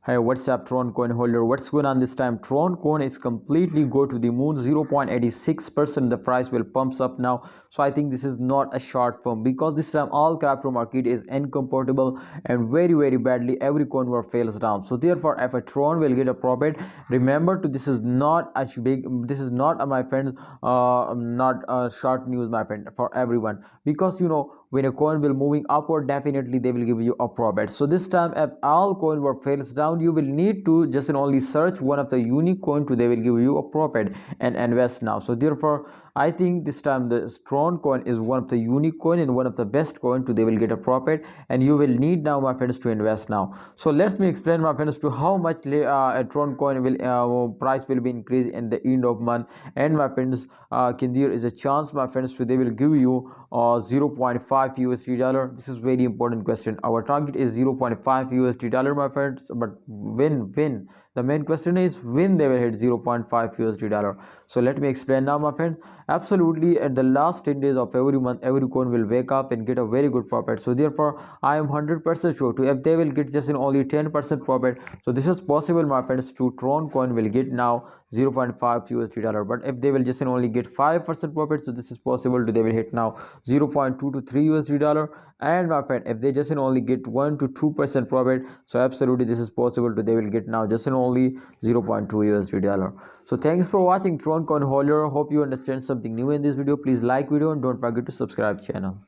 Hey, what's up, Tron coin holder? What's going on this time? Tron coin is completely go to the moon. 0.86% the price will pumps up now. So I think this is not a short firm because this time all crypto market is incompatible and very badly every coin will fails down. So therefore, if a Tron will get a profit, remember to this is not a big. This is not my friend. Not short news, my friend, for everyone because when a coin will moving upward, definitely they will give you a profit. So this time if all coin were fails down, you will need to just only search one of the unique coin to they will give you a profit and invest now. So therefore I think this time the strong coin is one of the unique coin and one of the best coin to they will get a profit, and you will need now, my friends, to invest now. So let me explain, my friends, to how much a tron coin will price will be increased in the end of month. And my friends, there is a chance, my friends, to they will give you 0.5 USD dollar. This is very important question. Our target is 0.5 USD dollar, my friends, but when the main question is when they will hit 0.5 USD dollar. So let me explain now, my friend. Absolutely, at the last 10 days of every month, every coin will wake up and get a very good profit. So therefore I am 100% sure to if they will get just in only 10% profit. So this is possible, my friends, to tron coin will get now 0.5 USD dollar. But if they will just only get 5% profit, so this is possible to they will hit now 0.2 to 3 USD dollar. And my friend, if they just only get 1 to 2% profit, so absolutely this is possible to they will get now just only 0.2 USD dollar. So thanks for watching Tron coin holder. Hope you understand something new in this video. Please like video and don't forget to subscribe channel.